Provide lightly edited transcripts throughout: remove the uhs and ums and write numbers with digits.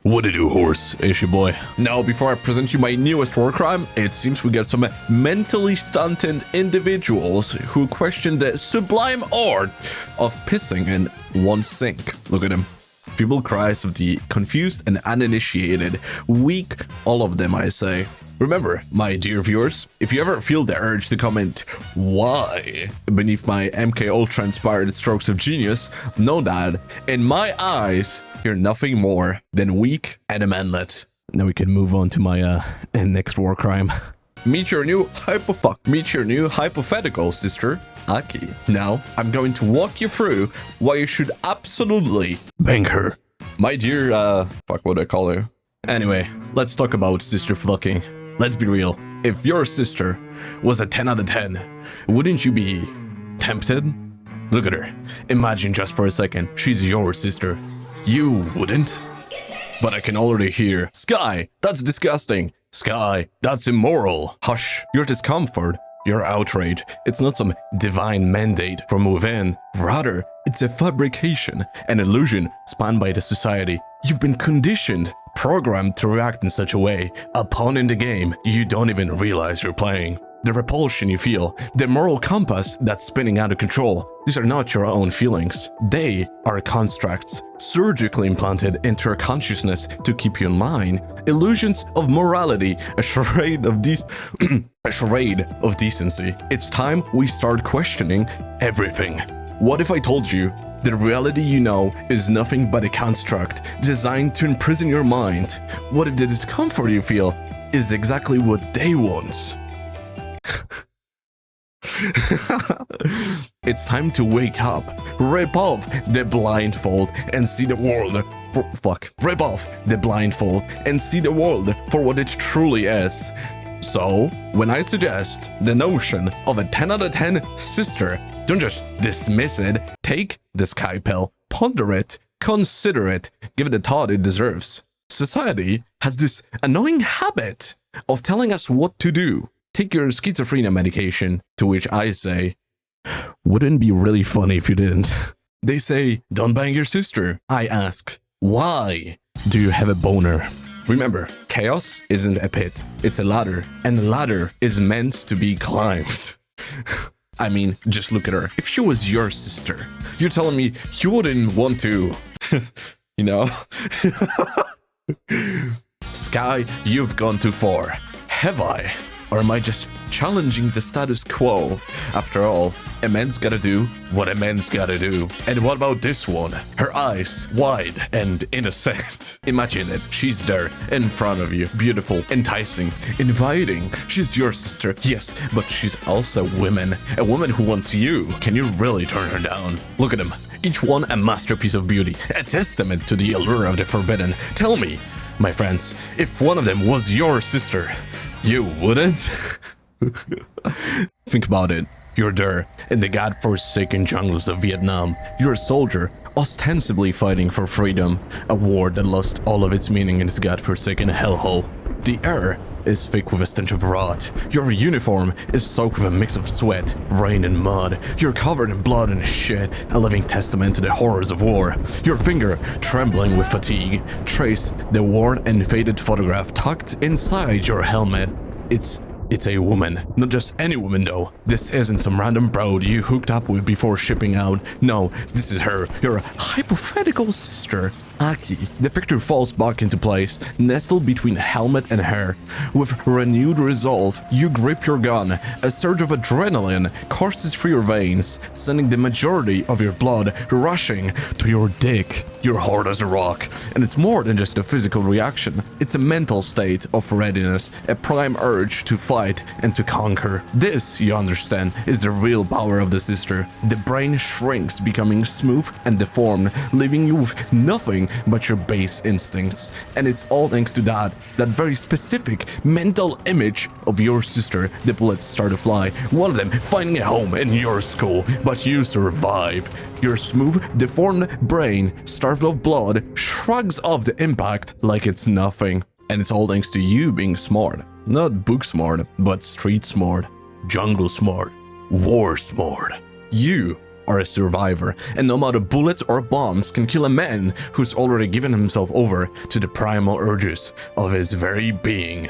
What to do, horse? It's your boy. Now, before I present you my newest war crime, it seems we got some mentally stunted individuals who question the sublime art of pissing in one sink. Look at them. Feeble cries of the confused and uninitiated. Weak, all of them, I say. Remember, my dear viewers, if you ever feel the urge to comment "why" beneath my MK Ultra inspired strokes of genius, know that, in my eyes, you're nothing more than weak and a manlet. Now we can move on to my next war crime. Meet your new hypothetical sister, Aki. Now, I'm going to walk you through why you should absolutely bang her. My dear, fuck, what do I call her? Anyway, let's talk about sister fucking. Let's be real. If your sister was a 10 out of 10, wouldn't you be tempted? Look at her. Imagine just for a second, she's your sister. You wouldn't? But I can already hear, Sky, that's disgusting. Sky, that's immoral. Hush, your discomfort, your outrage. It's not some divine mandate from within. Rather, it's a fabrication, an illusion spanned by the society. You've been conditioned, programmed to react in such a way, a pawn in the game you don't even realize you're playing. The repulsion you feel, the moral compass that's spinning out of control, these are not your own feelings. They are constructs, surgically implanted into your consciousness to keep you in line. Illusions of morality, a charade of decency. It's time we start questioning everything. What if I told you the reality you know is nothing but a construct designed to imprison your mind? What if the discomfort you feel is exactly what they want? It's time to wake up, rip off the blindfold and see the world rip off the blindfold and see the world for what it truly is. So, when I suggest the notion of a 10 out of 10 sister, don't just dismiss it. Take the Sky pill, ponder it, consider it, give it the thought it deserves. Society has this annoying habit of telling us what to do. Take your schizophrenia medication, to which I say, wouldn't it be really funny if you didn't? They say, don't bang your sister. I ask, why? Do you have a boner? Remember, chaos isn't a pit, it's a ladder, and a ladder is meant to be climbed. I mean, just look at her. If she was your sister, you're telling me you wouldn't want to, you know? Sky, you've gone too far. Have I? Or am I just challenging the status quo? After all, a man's gotta do what a man's gotta do. And what about this one? Her eyes, wide and innocent. Imagine it. She's there, in front of you. Beautiful, enticing, inviting. She's your sister, yes, but she's also a woman who wants you. Can you really turn her down? Look at them. Each one a masterpiece of beauty, a testament to the allure of the forbidden. Tell me, my friends, if one of them was your sister, you wouldn't? Think about it. You're there, in the godforsaken jungles of Vietnam. You're a soldier, ostensibly fighting for freedom, a war that lost all of its meaning in its godforsaken hellhole. The air is thick with a stench of rot. Your uniform is soaked with a mix of sweat, rain and mud. You're covered in blood and shit, a living testament to the horrors of war. Your finger, trembling with fatigue, trace the worn and faded photograph tucked inside your helmet. It's a woman. Not just any woman though. This isn't some random broad you hooked up with before shipping out. No, this is her, your hypothetical sister, Aki. The picture falls back into place, nestled between helmet and hair. With renewed resolve, you grip your gun. A surge of adrenaline courses through your veins, sending the majority of your blood rushing to your dick. You're hard as a rock, and it's more than just a physical reaction. It's a mental state of readiness, a prime urge to fight and to conquer. This, you understand, is the real power of the sister. The brain shrinks, becoming smooth and deformed, leaving you with nothing but your base instincts. And it's all thanks to that very specific mental image of your sister. The bullets start to fly, one of them finding a home in your skull, but you survive. Your smooth, deformed brain, starved of blood, shrugs off the impact like it's nothing. And it's all thanks to you being smart. Not book smart, but street smart, jungle smart, war smart. You are a survivor, and no amount of bullets or bombs can kill a man who's already given himself over to the primal urges of his very being.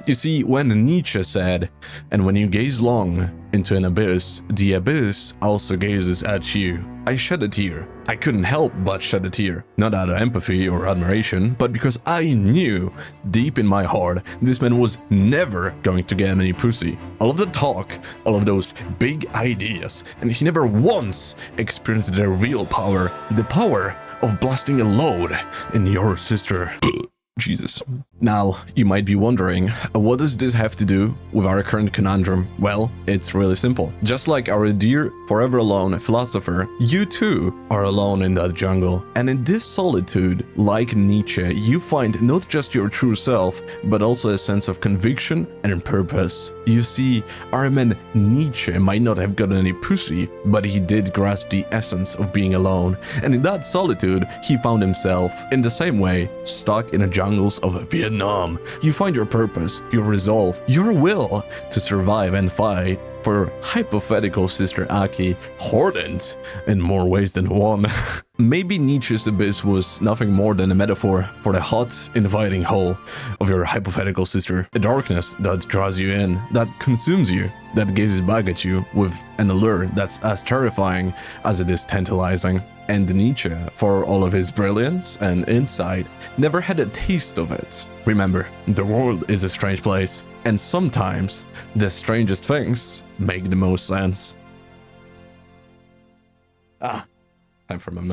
You see, when Nietzsche said, "And when you gaze long into an abyss, the abyss also gazes at you," I shed a tear. I couldn't help but shed a tear. Not out of empathy or admiration, but because I knew deep in my heart this man was never going to get any pussy. All of the talk, all of those big ideas, and he never once experienced the real power, the power of blasting a load in your sister. Jesus. Now, you might be wondering, what does this have to do with our current conundrum? Well, it's really simple. Just like our dear forever alone philosopher, you too are alone in that jungle. And in this solitude, like Nietzsche, you find not just your true self, but also a sense of conviction and purpose. You see, our man Nietzsche might not have gotten any pussy, but he did grasp the essence of being alone. And in that solitude, he found himself, in the same way, stuck in a jungles of Vietnam. You find your purpose, your resolve, your will to survive and fight for hypothetical Sister Aki, hardened in more ways than one. Maybe Nietzsche's abyss was nothing more than a metaphor for the hot, inviting hole of your hypothetical sister. A darkness that draws you in, that consumes you, that gazes back at you with an allure that's as terrifying as it is tantalizing. And Nietzsche, for all of his brilliance and insight, never had a taste of it. Remember, the world is a strange place, and sometimes the strangest things make the most sense. Time for my man.